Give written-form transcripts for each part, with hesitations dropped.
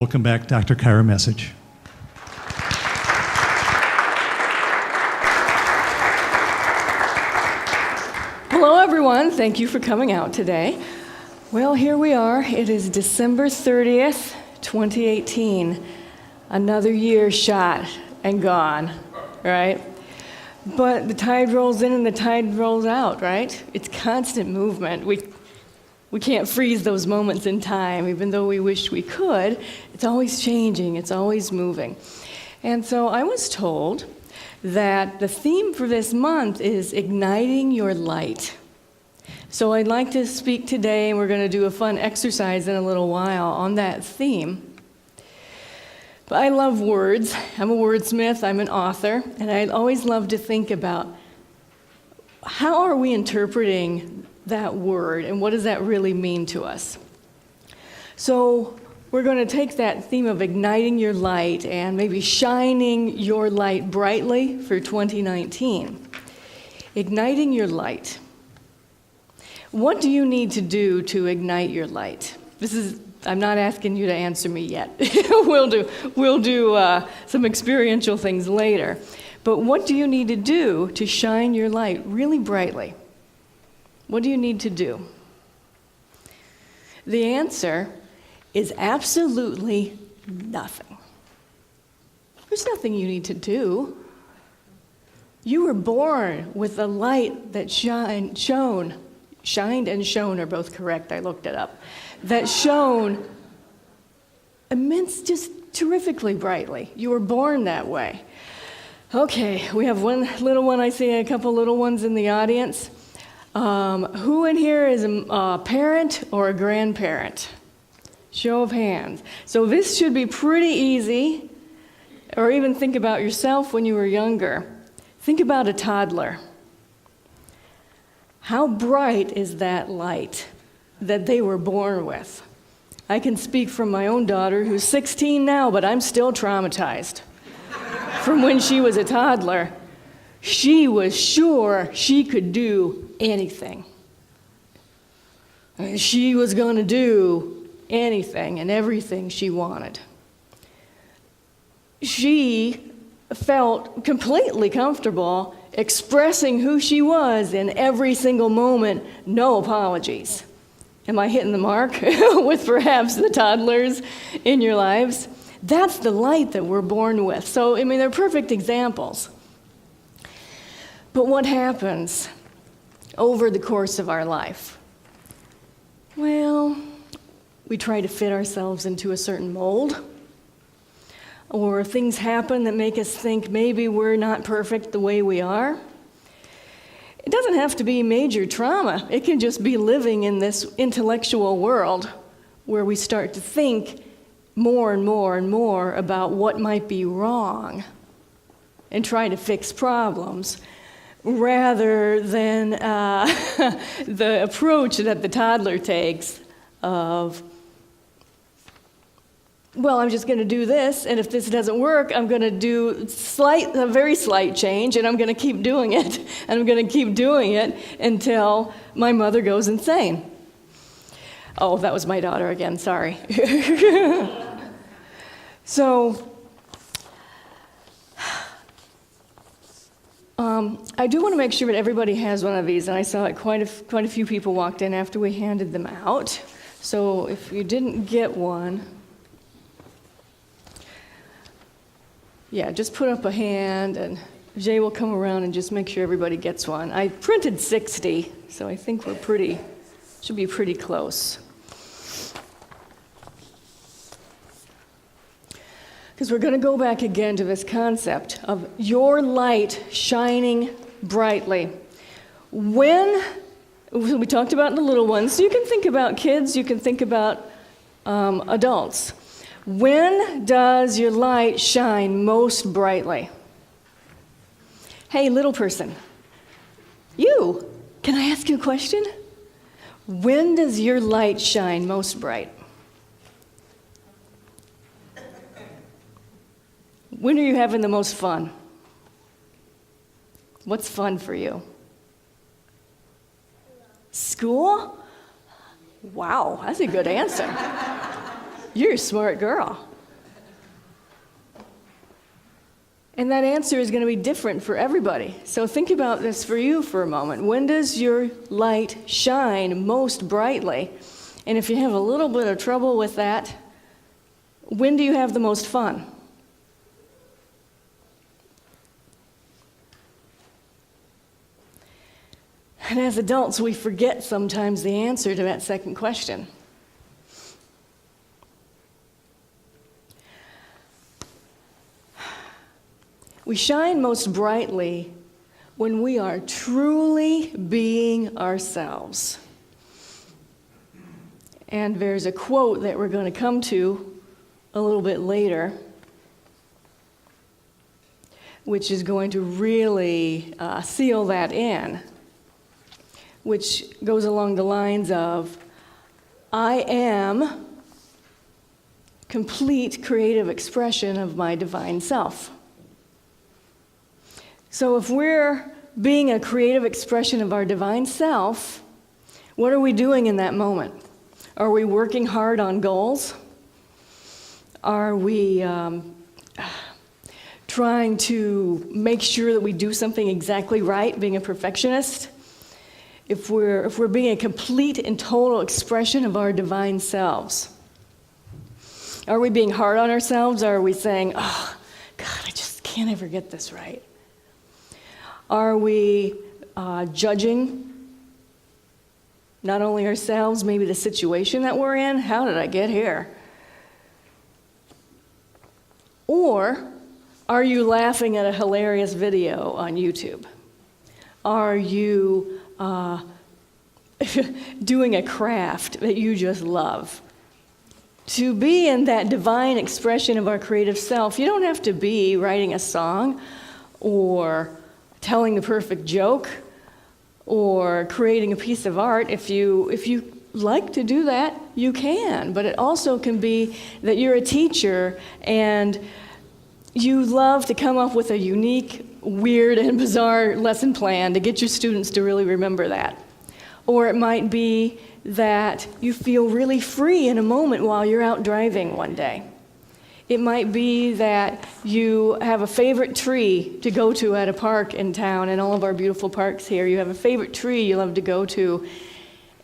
Welcome back, Dr. Kyra Mesich. Hello, everyone. Thank you for coming out today. Well, here we are. It is December 30th, 2018. Another year shot and gone, right? But the tide rolls in and the tide rolls out, right? It's constant movement. We can't freeze those moments in time, even though we wish we could. It's always changing. It's always moving. And so I was told that the theme for this month is igniting your light. So I'd like to speak today, and we're going to do a fun exercise in a little while on that theme. But I love words. I'm a wordsmith. I'm an author. And I always love to think about how are we interpreting that word, and what does that really mean to us? So we're going to take that theme of igniting your light and maybe shining your light brightly for 2019. Igniting your light. What do you need to do to ignite your light? I'm not asking you to answer me yet. We'll do some experiential things later. But what do you need to do to shine your light really brightly? What do you need to do? The answer is absolutely nothing. There's nothing you need to do. You were born with a light that shined and shone are both correct. I looked it up. That shone just terrifically brightly. You were born that way. Okay, we have one little one. I see a couple little ones in the audience. Who in here is a parent or a grandparent? Show of hands. So this should be pretty easy, or even think about yourself when you were younger. Think about a toddler. How bright is that light that they were born with? I can speak from my own daughter, who's 16 now, but I'm still traumatized. From when she was a toddler, she was sure she could do anything. She was going to do anything and everything she wanted. She felt completely comfortable expressing who she was in every single moment, no apologies. Am I hitting the mark with perhaps the toddlers in your lives? That's the light that we're born with. So, they're perfect examples. But what happens over the course of our life? Well, we try to fit ourselves into a certain mold, or things happen that make us think maybe we're not perfect the way we are. It doesn't have to be major trauma. It can just be living in this intellectual world where we start to think more and more and more about what might be wrong and try to fix problems, rather than the approach that the toddler takes of, well, I'm just going to do this, and if this doesn't work, I'm going to do a very slight change, and I'm going to keep doing it, and I'm going to keep doing it until my mother goes insane. Oh, that was my daughter again, sorry. So, I do want to make sure that everybody has one of these, and I saw it quite a few people walked in after we handed them out. So if you didn't get one, yeah, just put up a hand, and Jay will come around and just make sure everybody gets one. I printed 60, so I think should be pretty close. Because we're going to go back again to this concept of your light shining brightly. We talked about the little ones, so you can think about kids, you can think about adults. When does your light shine most brightly? Hey, little person, can I ask you a question? When does your light shine most bright? When are you having the most fun? What's fun for you? School? Wow, that's a good answer. You're a smart girl. And that answer is going to be different for everybody. So think about this for you for a moment. When does your light shine most brightly? And if you have a little bit of trouble with that, when do you have the most fun? And as adults, we forget sometimes the answer to that second question. We shine most brightly when we are truly being ourselves. And there's a quote that we're going to come to a little bit later, which is going to really seal that in, which goes along the lines of, I am complete creative expression of my divine self. So if we're being a creative expression of our divine self, what are we doing in that moment? Are we working hard on goals? Are we trying to make sure that we do something exactly right, being a perfectionist? If we're being a complete and total expression of our divine selves, are we being hard on ourselves? Or are we saying, oh, God, I just can't ever get this right? Are we judging not only ourselves, maybe the situation that we're in? How did I get here? Or are you laughing at a hilarious video on YouTube? Are you doing a craft that you just love? To be in that divine expression of our creative self, you don't have to be writing a song or telling the perfect joke or creating a piece of art. If you like to do that, you can. But it also can be that you're a teacher and you love to come up with a unique, weird, and bizarre lesson plan to get your students to really remember that. Or it might be that you feel really free in a moment while you're out driving one day. It might be that you have a favorite tree to go to at a park in town, and all of our beautiful parks here. You have a favorite tree you love to go to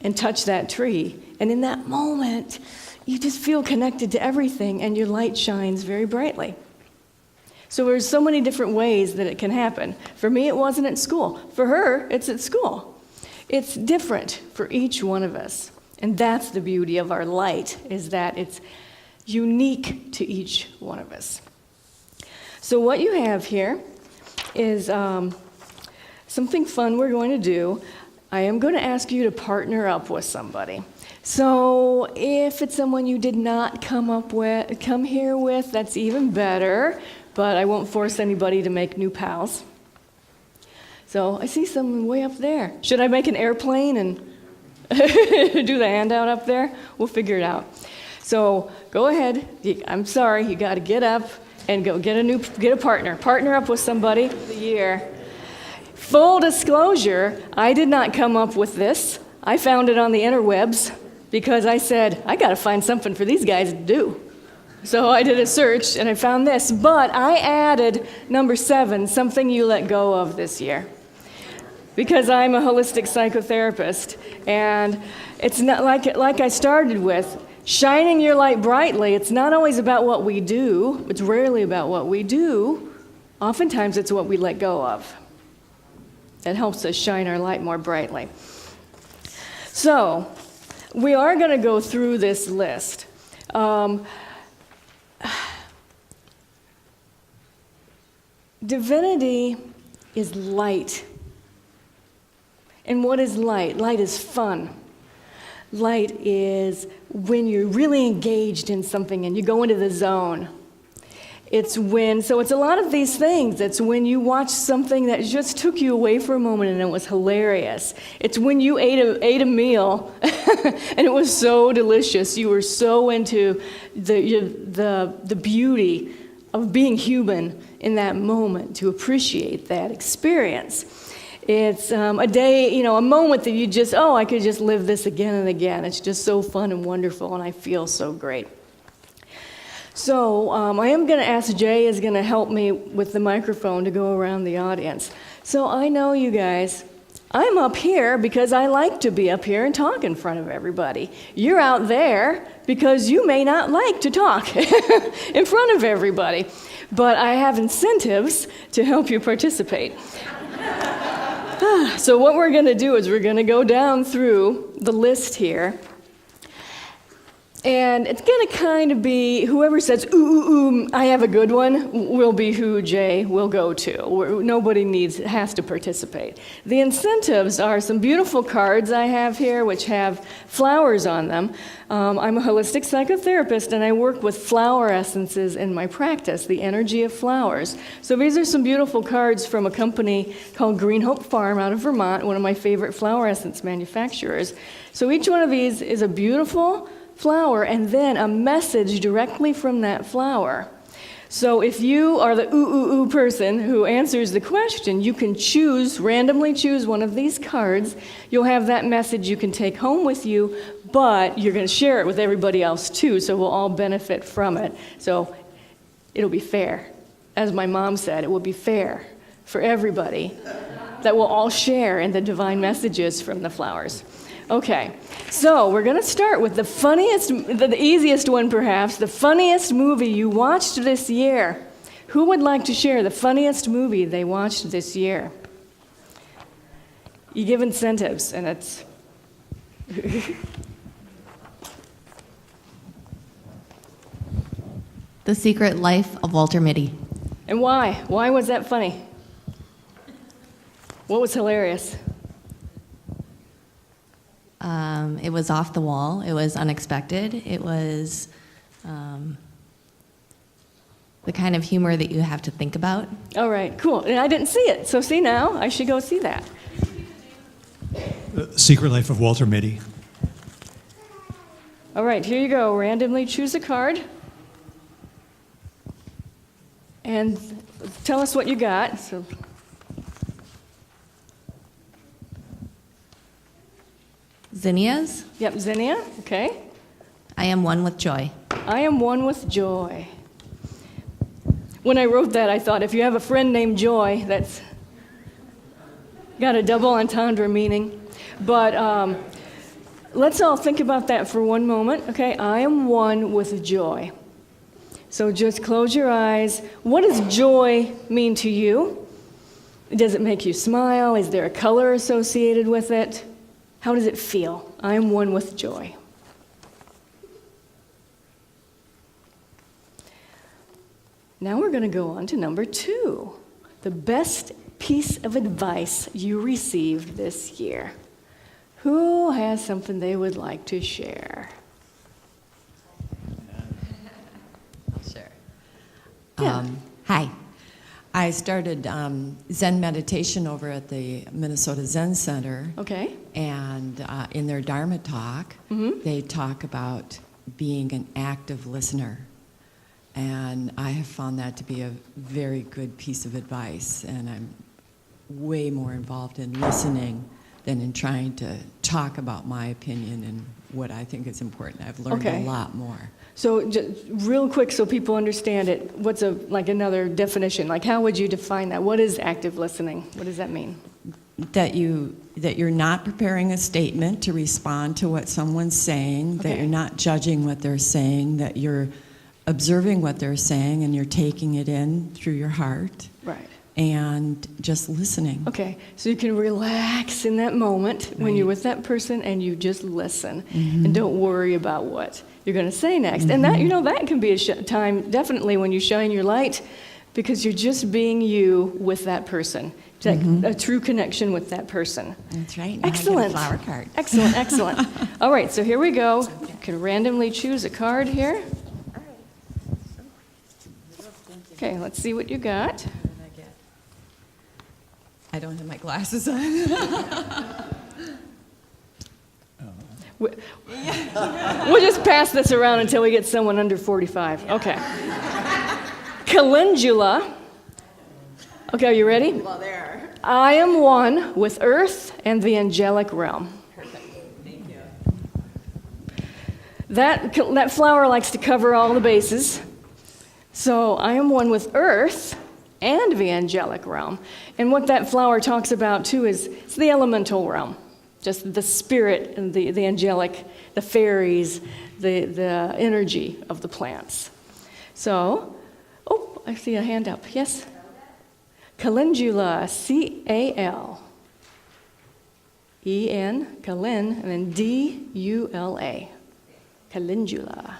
and touch that tree. And in that moment, you just feel connected to everything, and your light shines very brightly. So there's so many different ways that it can happen. For me, it wasn't at school. For her, it's at school. It's different for each one of us. And that's the beauty of our light, is that it's unique to each one of us. So what you have here is something fun we're going to do. I am going to ask you to partner up with somebody. So if it's someone you did not come here with, that's even better, but I won't force anybody to make new pals. So I see someone way up there. Should I make an airplane and do the handout up there? We'll figure it out. So go ahead. I'm sorry, you got to get up and go get a partner. Partner up with somebody the year. Full disclosure, I did not come up with this. I found it on the interwebs because I said, I got to find something for these guys to do. So I did a search and I found this, but I added number 7, something you let go of this year. Because I'm a holistic psychotherapist, and it's not like I started with, shining your light brightly. It's not always about what we do. It's rarely about what we do. Oftentimes it's what we let go of that helps us shine our light more brightly. So we are going to go through this list. Divinity is light. And what is light? Light is fun. Light is when you're really engaged in something and you go into the zone. So it's a lot of these things. It's when you watch something that just took you away for a moment and it was hilarious. It's when you ate a meal and it was so delicious. You were so into the beauty of being human in that moment to appreciate that experience. It's a day, a moment that you just, I could just live this again and again. It's just so fun and wonderful, and I feel so great. So I am going to ask Jay is going to help me with the microphone to go around the audience. So I know you guys, I'm up here because I like to be up here and talk in front of everybody. You're out there because you may not like to talk in front of everybody. But I have incentives to help you participate. So what we're going to do is we're going to go down through the list here. And it's going to kind of be whoever says, ooh, I have a good one, will be who Jay will go to. Nobody has to participate. The incentives are some beautiful cards I have here, which have flowers on them. I'm a holistic psychotherapist, and I work with flower essences in my practice, the energy of flowers. So these are some beautiful cards from a company called Green Hope Farm out of Vermont, one of my favorite flower essence manufacturers. So each one of these is a beautiful flower and then a message directly from that flower. So if you are the ooh person who answers the question, you can randomly choose one of these cards. You'll have that message you can take home with you, but you're going to share it with everybody else too, so we'll all benefit from it. So it'll be fair. As my mom said, it will be fair for everybody that we'll all share in the divine messages from the flowers. Okay, so we're going to start with the easiest one perhaps, the funniest movie you watched this year. Who would like to share the funniest movie they watched this year? You give incentives, and it's... The Secret Life of Walter Mitty. And why? Why was that funny? What was hilarious? It was off the wall. It was unexpected. It was the kind of humor that you have to think about. All right, cool. And I didn't see it, so see now, I should go see that. The Secret Life of Walter Mitty. All right, here you go. Randomly choose a card. And tell us what you got. So. Zinnias. Yep, Zinnia, okay. I am one with joy. I am one with joy. When I wrote that, I thought if you have a friend named Joy, that's got a double entendre meaning. But let's all think about that for one moment, okay? I am one with joy. So just close your eyes. What does joy mean to you? Does it make you smile? Is there a color associated with it? How does it feel? I am one with joy. Now we're going to go on to number 2. The best piece of advice you received this year. Who has something they would like to share? Sure. Yeah. Hi. I started Zen meditation over at the Minnesota Zen Center. Okay. And in their Dharma talk, they talk about being an active listener. And I have found that to be a very good piece of advice. And I'm way more involved in listening than in trying to talk about my opinion and what I think is important. I've learned a lot more. So just real quick so people understand it, what's another definition? Like how would you define that? What is active listening? What does that mean? That you're not preparing a statement to respond to what someone's saying, that you're not judging what they're saying, that you're observing what they're saying and you're taking it in through your heart. Right. And just listening. Okay, so you can relax in that moment when you're with that person and you just listen and don't worry about what you're going to say next. And that, that can be a time definitely when you shine your light because you're just being you with that person. A true connection with that person. That's right. Now Excellent. I get a flower card. Excellent, excellent. All right, so here we go. You can randomly choose a card here. Okay, let's see what you got. I don't have my glasses on. We'll just pass this around until we get someone under 45. Okay. Calendula. Okay, are you ready? Well, there. I am one with Earth and the angelic realm. Perfect. Thank you. That flower likes to cover all the bases. So I am one with earth and the angelic realm. And what that flower talks about too is it's the elemental realm, just the spirit and the angelic, the fairies, the energy of the plants. So, oh, I see a hand up. Yes? Calendula, C-A-L-E-N, Calen, and then D-U-L-A. Calendula.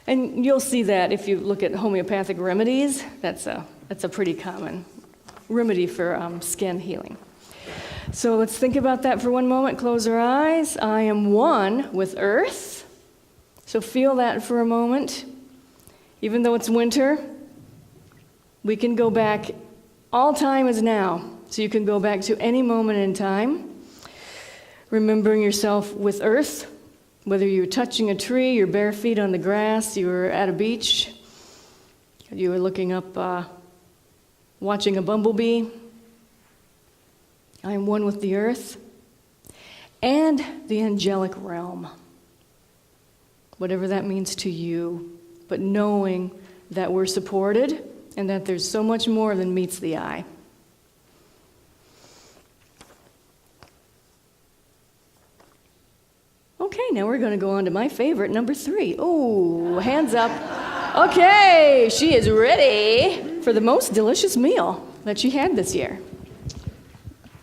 And you'll see that if you look at homeopathic remedies, that's a pretty common remedy for skin healing. So let's think about that for one moment. Close our eyes. I am one with earth. So feel that for a moment. Even though it's winter, we can go back. All time is now. So you can go back to any moment in time, remembering yourself with earth. Whether you're touching a tree, your bare feet on the grass, you were at a beach, you were looking up, watching a bumblebee. I am one with the earth and the angelic realm, whatever that means to you, but knowing that we're supported and that there's so much more than meets the eye. Okay, now we're going to go on to my favorite, number 3. Oh, hands up. Okay, she is ready for the most delicious meal that she had this year.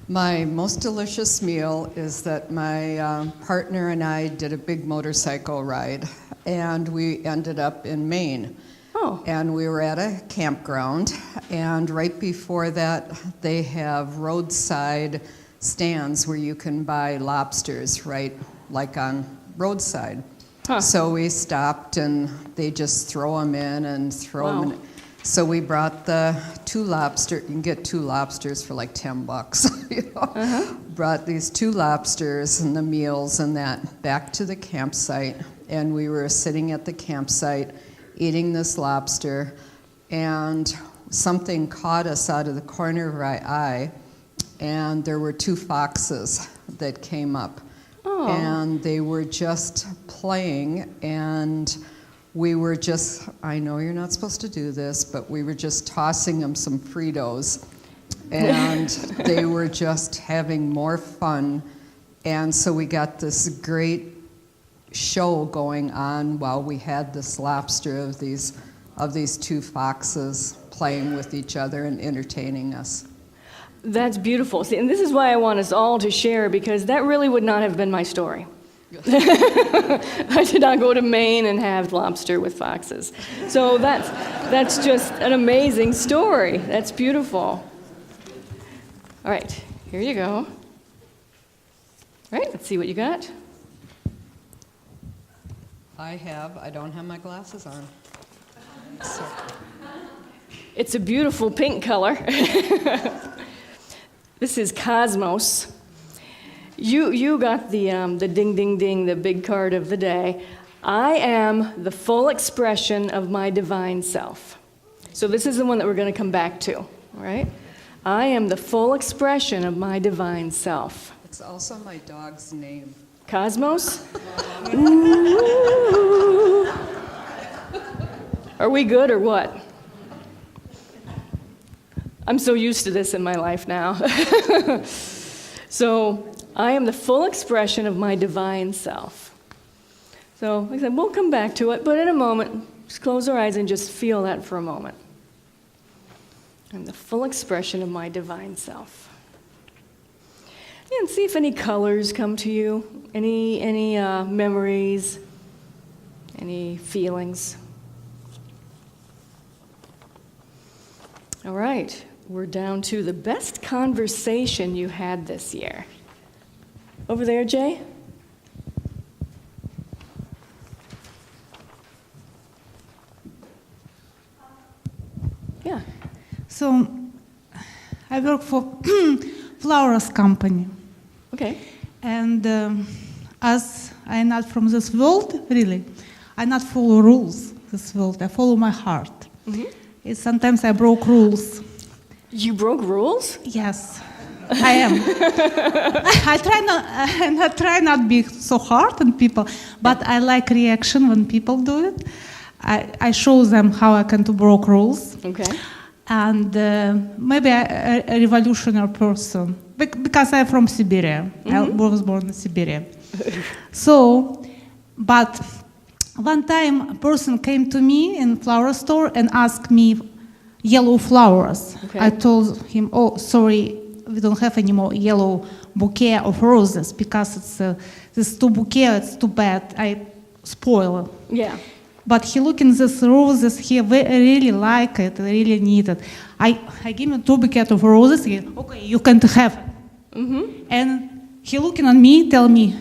My most delicious meal is that my partner and I did a big motorcycle ride, and we ended up in Maine. Oh. And we were at a campground, and right before that, they have roadside stands where you can buy lobsters, right, like on roadside. Huh. So we stopped, and they just throw them in and throw them in. So we brought the 2 lobster. You can get 2 lobsters for like $10. You know? Brought these 2 lobsters and the meals and that back to the campsite, and we were sitting at the campsite eating this lobster, and something caught us out of the corner of our eye, and there were 2 foxes that came up. Oh. And they were just playing, and we were just, I know you're not supposed to do this, but we were just tossing them some Fritos, and they were just having more fun. And so we got this great show going on while we had this lobster of these 2 foxes playing with each other and entertaining us. That's beautiful. See, and this is why I want us all to share, because that really would not have been my story. I did not go to Maine and have lobster with foxes. So that's just an amazing story. That's beautiful. All right, here you go. All right, let's see what you got. I don't have my glasses on. So. It's a beautiful pink color. This is Cosmos. You got the ding, ding, ding, the big card of the day. I am the full expression of my divine self. So this is the one that we're going to come back to, all right? I am the full expression of my divine self. It's also my dog's name. Cosmos? Ooh. Are we good or what? I'm so used to this in my life now. So I am the full expression of my divine self. So like I said, we'll come back to it, but in a moment, just close our eyes and just feel that for a moment. I'm the full expression of my divine self. And see if any colors come to you, any memories, any feelings. All right, we're down to the best conversation you had this year. Over there, Jay? Yeah. So I work for flowers company. Okay. And as I'm not from this world, really, I not follow rules, this world. I follow my heart. Mm-hmm. Sometimes I broke rules. You broke rules? Yes, I am. I try not be so hard on people, but I like reaction when people do it. I show them how I can to break rules. Okay. And maybe a revolutionary person, because I'm from Siberia. I was born in Siberia. So, but one time a person came to me in flower store and asked me yellow flowers. Okay. I told him, oh, sorry, we don't have any more yellow bouquet of roses because it's this two bouquet, it's too bad. I spoil. Yeah. But he look in these roses, he really like it, really need it. I give him 2 buckets of roses, he, okay, you can have it. And he looking at me, tell me,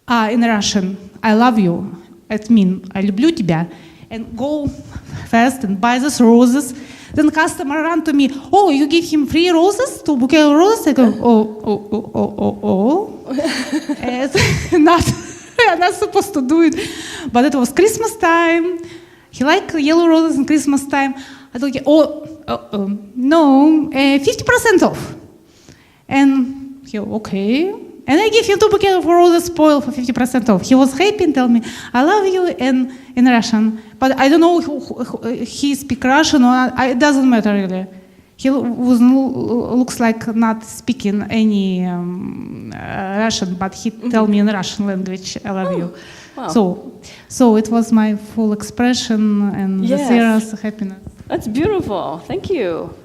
in Russian, I love you. It means, I люблю тебя. And go fast and buy these roses. Then customer run to me, oh, you give him 3 roses, 2 bouquets of roses? I go, oh. It's not... I'm not supposed to do it, but it was Christmas time. He liked yellow roses in Christmas time. I thought, no, 50% off. And he, okay. And I give him 2 buckets of roses spoiled for 50% off. He was happy and tell me, I love you in Russian. But I don't know he speak Russian or it doesn't matter really. He looks like not speaking any Russian, but he tell me in Russian language, I love you. Wow. So it was my full expression and Yes. serious happiness. That's beautiful. Thank you.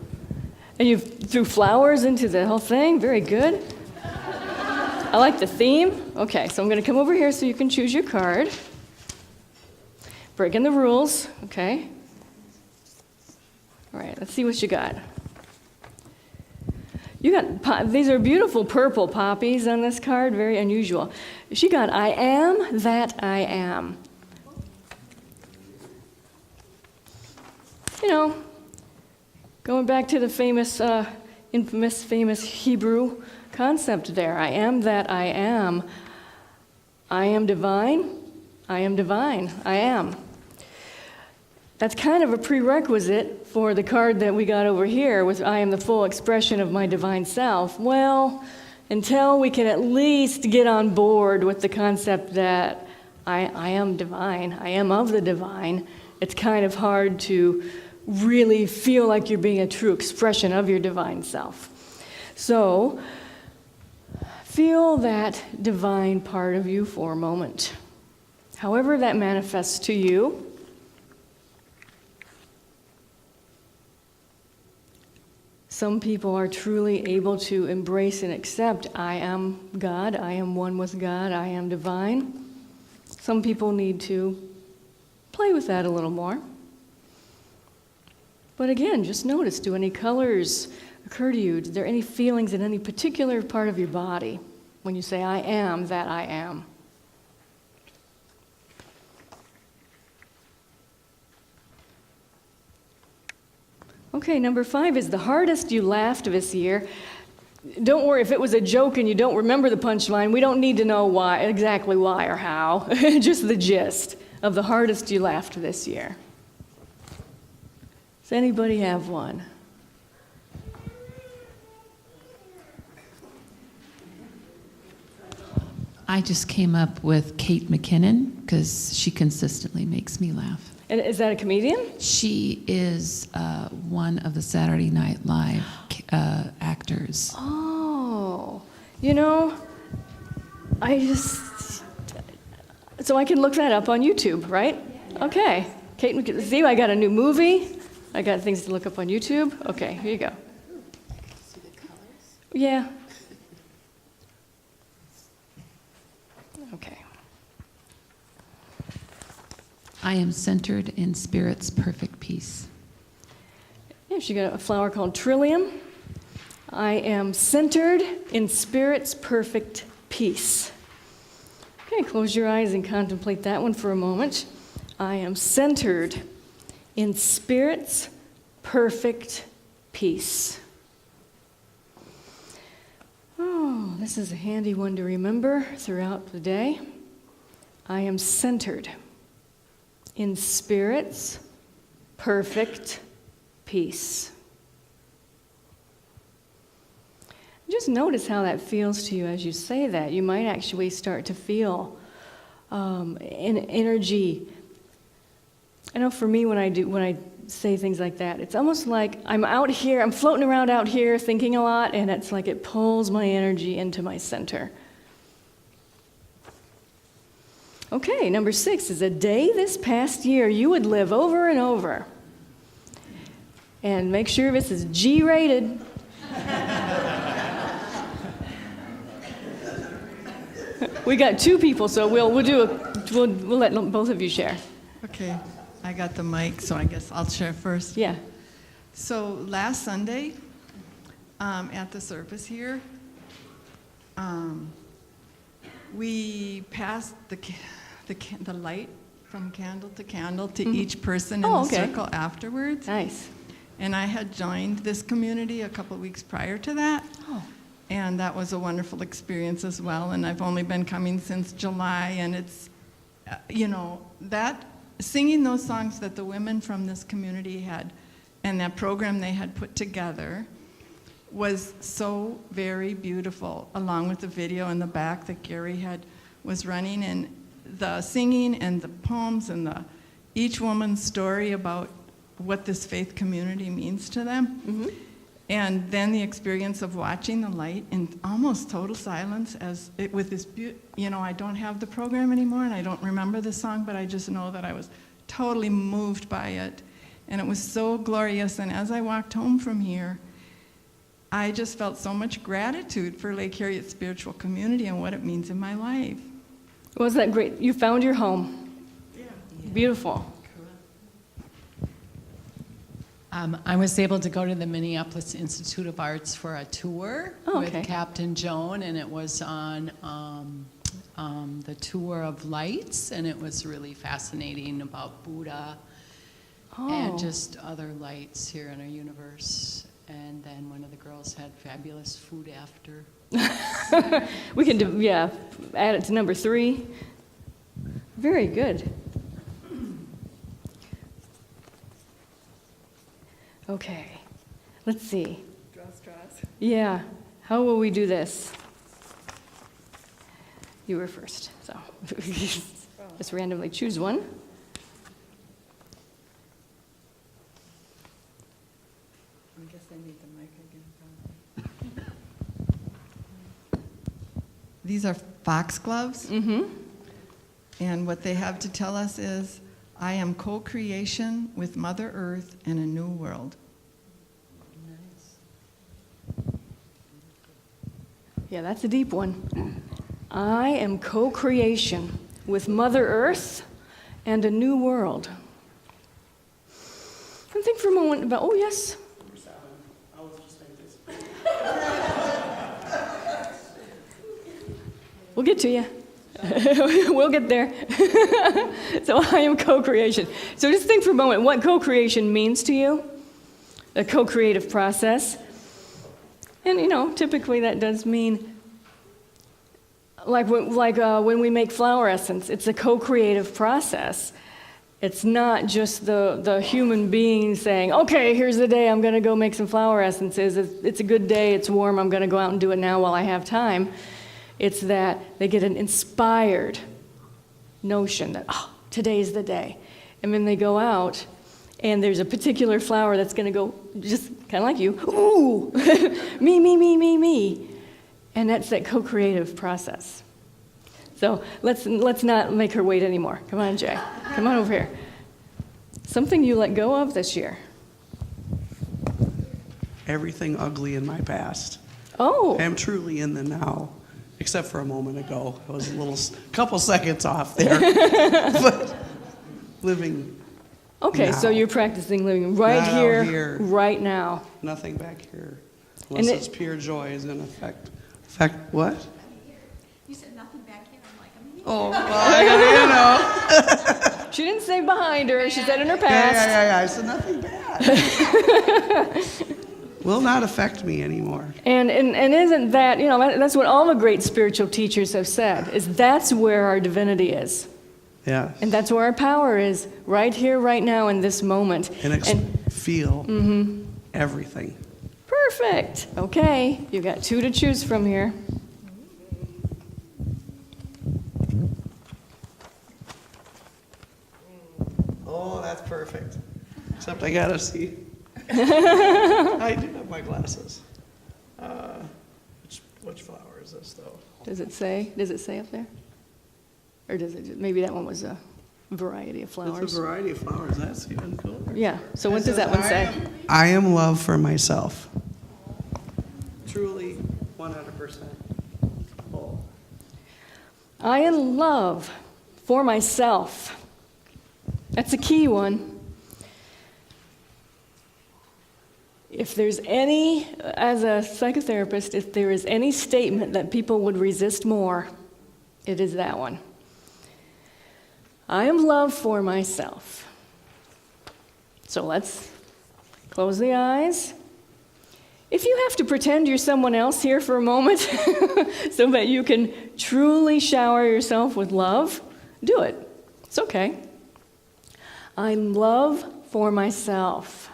And you threw flowers into the whole thing. Very good. I like the theme. Okay, so I'm going to come over here so you can choose your card. Breaking the rules. Okay. All right, let's see what you got. You got, these are beautiful purple poppies on this card, very unusual. She got, I am that I am. You know, going back to the famous, famous Hebrew concept there, I am that I am. I am divine, I am divine, I am. That's kind of a prerequisite for the card that we got over here with I am the full expression of my divine self. Well, until we can at least get on board with the concept that I am divine, I am of the divine, it's kind of hard to really feel like you're being a true expression of your divine self. So, feel that divine part of you for a moment. However that manifests to you. Some people are truly able to embrace and accept, I am God, I am one with God, I am divine. Some people need to play with that a little more. But again, just notice, do any colors occur to you? Is there any feelings in any particular part of your body when you say, I am that I am? Okay, number 5 is the hardest you laughed this year. Don't worry, if it was a joke and you don't remember the punchline, we don't need to know why, exactly why or how, just the gist of the hardest you laughed this year. Does anybody have one? I just came up with Kate McKinnon because she consistently makes me laugh. And is that a comedian? She is one of the Saturday Night Live actors. Oh, you know, so I can look that up on YouTube, right? Okay. Kate, see, I got a new movie. I got things to look up on YouTube. Okay, here you go. See the colors? Yeah. Okay. I am centered in Spirit's perfect peace. Yeah, she got a flower called Trillium. I am centered in Spirit's perfect peace. Okay, close your eyes and contemplate that one for a moment. I am centered in Spirit's perfect peace. Oh, this is a handy one to remember throughout the day. I am centered in Spirit's perfect peace. Just notice how that feels to you as you say that. You might actually start to feel an energy I know for me when I say things like that, it's almost like I'm out here, I'm floating around out here thinking a lot, and it's like it pulls my energy into my center. Okay, number 6 is a day this past year you would live over and over. And make sure this is G-rated. We got 2 people, so we'll let both of you share. Okay, I got the mic, so I guess I'll share first. Yeah. So last Sunday, at the service here, we passed the light from candle to candle to each person in the circle afterwards. Nice. And I had joined this community a couple of weeks prior to that. Oh. And that was a wonderful experience as well. And I've only been coming since July. And it's, that singing those songs that the women from this community had and that program they had put together was so very beautiful, along with the video in the back that Gary was running. And the singing and the poems and each woman's story about what this faith community means to them. Mm-hmm. And then the experience of watching the light in almost total silence with this, I don't have the program anymore and I don't remember the song, but I just know that I was totally moved by it. And it was so glorious. And as I walked home from here, I just felt so much gratitude for Lake Harriet Spiritual Community and what it means in my life. Was that great? You found your home. Yeah. Beautiful. I was able to go to the Minneapolis Institute of Arts for a tour with Captain Joan, and it was on the tour of lights, and it was really fascinating about Buddha and just other lights here in our universe. And then one of the girls had fabulous food after. We can add it to number 3. Very good. Okay, let's see. Draw straws. Yeah, how will we do this? You were first, so just randomly choose one. I guess I need the mic again. These are foxgloves. Mm-hmm. And what they have to tell us is, I am co-creation with Mother Earth in a new world. Yeah, that's a deep one. I am co-creation with Mother Earth and a new world. And think for a moment about, yes. We'll get to you. We'll get there. So I am co-creation. So just think for a moment what co-creation means to you, a co-creative process. And, typically that does mean, when we make flower essence, it's a co-creative process. It's not just the human being saying, okay, here's the day, I'm going to go make some flower essences. It's a good day, it's warm, I'm going to go out and do it now while I have time. It's that they get an inspired notion that, today's the day. And then they go out, and there's a particular flower that's going to go just kind of like you, ooh, me, me, me, me, me. And that's that co-creative process. So let's not make her wait anymore. Come on, Jay. Come on over here. Something you let go of this year. Everything ugly in my past. Oh. I am truly in the now. Except for a moment ago. I was a couple seconds off there. But living Okay, now. so you're practicing living right Not out here, here. right now. Nothing back here. Unless it's pure joy is going to affect what? You said nothing back here. I'm like, Oh, well, She didn't say behind her, she said in her Yeah, past. I said nothing bad. Will not affect me anymore. And isn't that, that's what all the great spiritual teachers have said, is that's where our divinity is. Yeah. And that's where our power is, right here, right now, in this moment. And feel everything. Perfect. Okay, you got 2 to choose from here. Oh, Oh, that's perfect. Except I gotta see. I do have my glasses. Which flower is this, though? Does it say up there? Or does it, maybe that one was a variety of flowers? It's a variety of flowers. That's even cooler. Yeah, so what does that one say? I am love for myself. Truly, 100%. Full. I am love for myself. That's a key one. If there's any, as a psychotherapist, if there is any statement that people would resist more, it is that one. I am love for myself. So let's close the eyes. If you have to pretend you're someone else here for a moment so that you can truly shower yourself with love, do it. It's okay. I'm love for myself.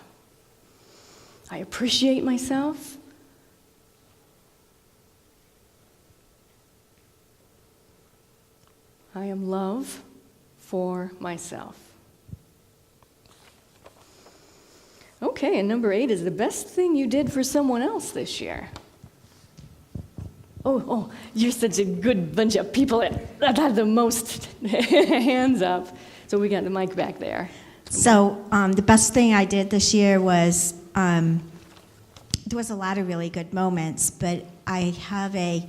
I appreciate myself. I am love for myself. Okay, and number 8 is the best thing you did for someone else this year. Oh, you're such a good bunch of people that had the most hands up. So we got the mic back there. So the best thing I did this year was, there was a lot of really good moments, but I have a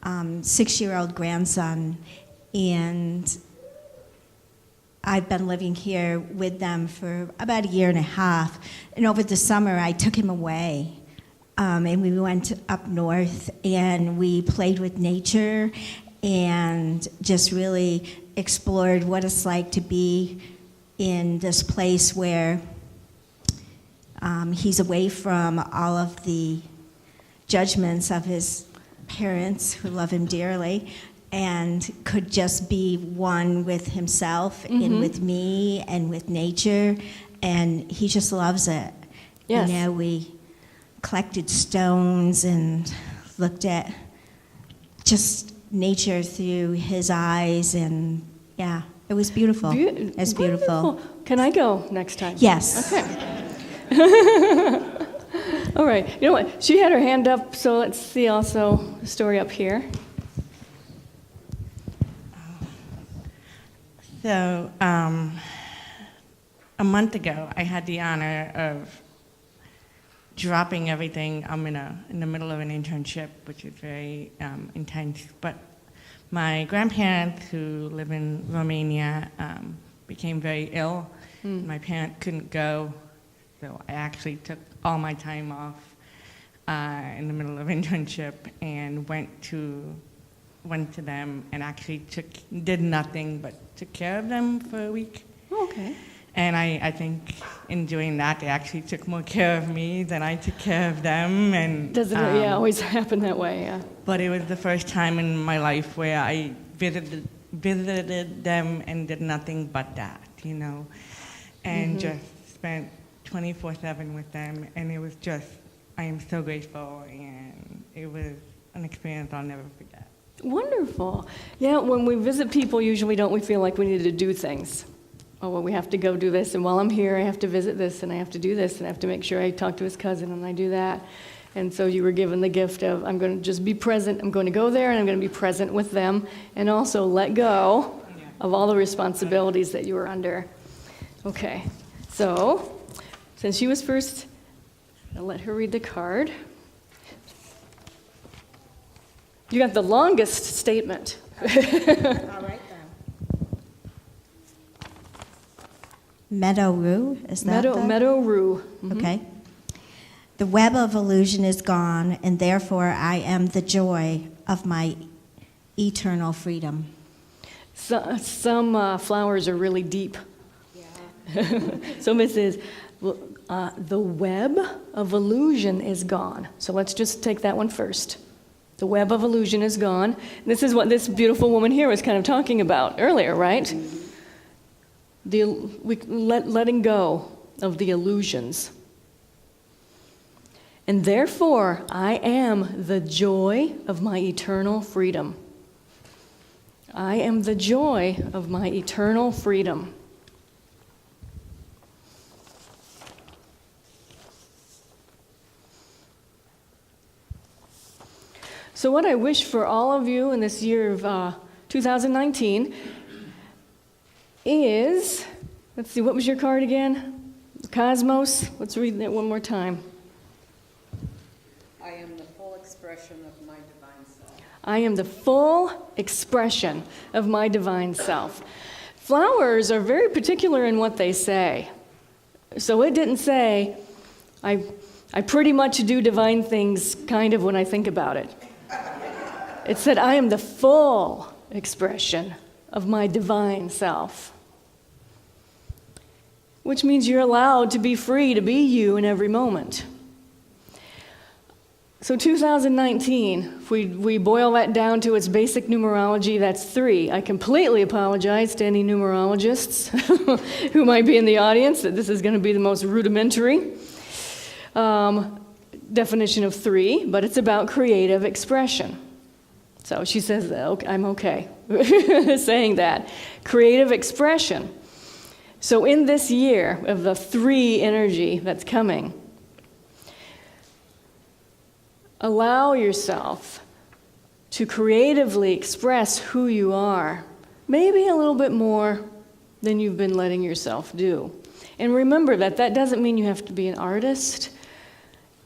6-year-old grandson, and I've been living here with them for about a year and a half. And over the summer, I took him away, and we went up north, and we played with nature and just really explored what it's like to be in this place where he's away from all of the judgments of his parents who love him dearly, and could just be one with himself and with me and with nature, and he just loves it. Yes. You know, we collected stones and looked at just nature through his eyes, and yeah, it was beautiful. It's beautiful. Wonderful. Can I go next time? Yes. Okay. All right. You know what? She had her hand up, so let's see also the story up here. So, a month ago, I had the honor of dropping everything. I'm in the middle of an internship, which is very intense. But my grandparents, who live in Romania, became very ill. My parents couldn't go, so I actually took all my time off in the middle of internship and went to them and actually did nothing but took care of them for a week. Oh, okay. And I think in doing that, they actually took more care of me than I took care of them. And Doesn't it always happen that way? Yeah. But it was the first time in my life where I visited them and did nothing but that, you know, and just spent 24/7 with them. And it was just, I am so grateful, and it was an experience I'll never forget. Wonderful. Yeah, when we visit people, usually don't we feel like we need to do things? Oh, well, we have to go do this, and while I'm here, I have to visit this, and I have to do this, and I have to make sure I talk to his cousin, and I do that. And so you were given the gift of, I'm going to just be present. I'm going to go there, and I'm going to be present with them, and also let go of all the responsibilities that you were under. Okay, so since she was first, I'll let her read the card. You got the longest statement. All right, then. Meadow Rue, is that Meadow Rue. Okay. The web of illusion is gone, and therefore I am the joy of my eternal freedom. So, some flowers are really deep. Yeah. So Mrs. The web of illusion is gone. So let's just take that one first. The web of illusion is gone. This is what this beautiful woman here was kind of talking about earlier, right? Letting go of the illusions. And therefore, I am the joy of my eternal freedom. I am the joy of my eternal freedom. So what I wish for all of you in this year of 2019 is, let's see, what was your card again? Cosmos. Let's read that one more time. I am the full expression of my divine self. I am the full expression of my divine self. Flowers are very particular in what they say. So it didn't say, I pretty much do divine things kind of when I think about it. It said, I am the full expression of my divine self. Which means you're allowed to be free to be you in every moment. So 2019, if we boil that down to its basic numerology, that's 3. I completely apologize to any numerologists who might be in the audience that this is going to be the most rudimentary definition of 3, but it's about creative expression. So she says, I'm okay saying that. Creative expression. So in this year of the 3 energy that's coming, allow yourself to creatively express who you are, maybe a little bit more than you've been letting yourself do. And remember that doesn't mean you have to be an artist.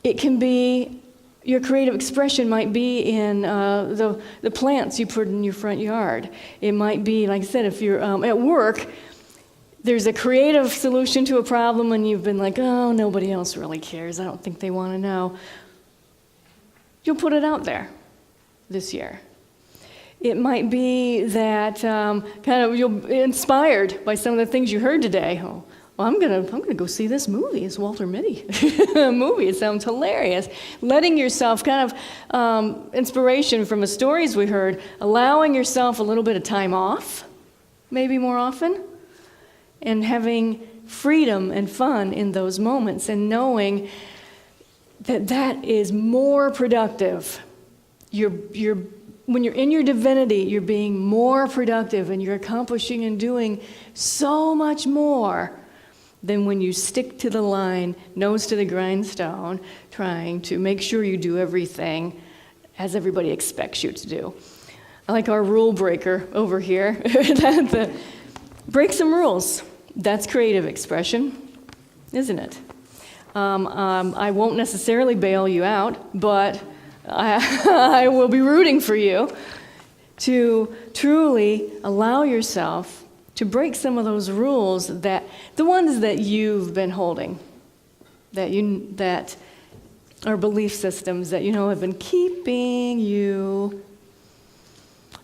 It can be, your creative expression might be in the plants you put in your front yard. It might be, like I said, if you're at work, there's a creative solution to a problem and you've been like, oh, nobody else really cares. I don't think they want to know. You'll put it out there this year. It might be that you'll be inspired by some of the things you heard today. Oh, well, I'm gonna go see this movie. It's Walter Mitty movie. It sounds hilarious. Letting yourself inspiration from the stories we heard, allowing yourself a little bit of time off, maybe more often, and having freedom and fun in those moments, and knowing that is more productive. When you're in your divinity, you're being more productive and you're accomplishing and doing so much more than when you stick to the line, nose to the grindstone, trying to make sure you do everything as everybody expects you to do. I like our rule breaker over here. Break some rules. That's creative expression, isn't it? I won't necessarily bail you out, but I will be rooting for you to truly allow yourself to break some of those rules, the ones that you've been holding, that are belief systems that have been keeping you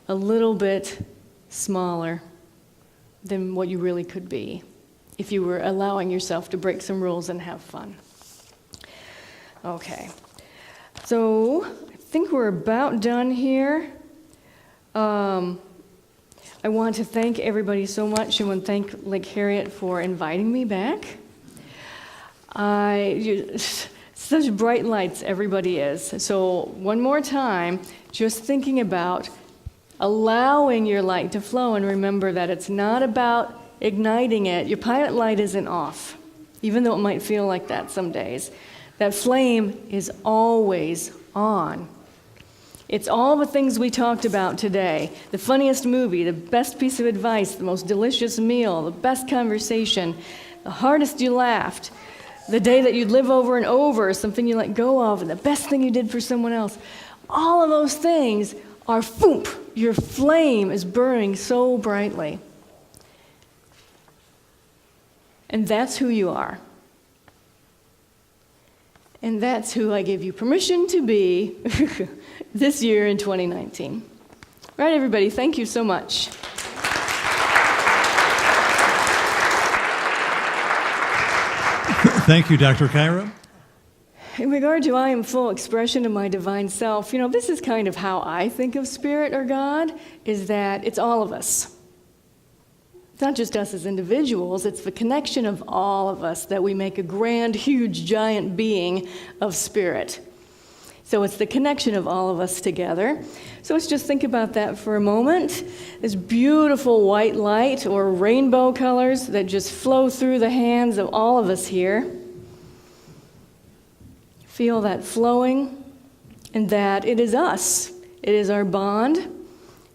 a little bit smaller than what you really could be if you were allowing yourself to break some rules and have fun. Okay, so I think we're about done here. I want to thank everybody so much. I want to thank Lake Harriet for inviting me back. Such bright lights everybody is. So one more time, just thinking about allowing your light to flow, and remember that it's not about igniting it. Your pilot light isn't off, even though it might feel like that some days. That flame is always on. It's all the things we talked about today. The funniest movie, the best piece of advice, the most delicious meal, the best conversation, the hardest you laughed, the day that you'd live over and over, something you let go of, and the best thing you did for someone else. All of those things are foop. Your flame is burning so brightly. And that's who you are. And that's who I give you permission to be this year in 2019. Right, everybody, thank you so much. Thank you, Dr. Kyra. In regard to I am full expression of my divine self, this is kind of how I think of spirit or God, is that it's all of us. It's not just us as individuals, it's the connection of all of us that we make a grand, huge, giant being of spirit. So it's the connection of all of us together. So let's just think about that for a moment. This beautiful white light or rainbow colors that just flow through the hands of all of us here. Feel that flowing, and that it is us. It is our bond.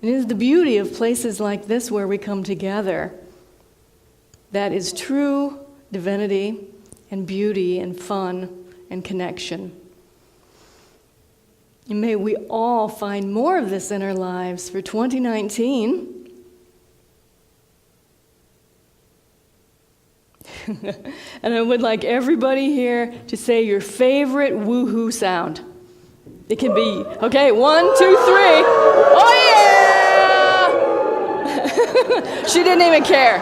It is the beauty of places like this where we come together. That is true divinity and beauty and fun and connection. And may we all find more of this in our lives for 2019. And I would like everybody here to say your favorite woohoo sound. It can be, okay, 1, 2, 3. Oh yeah! She didn't even care.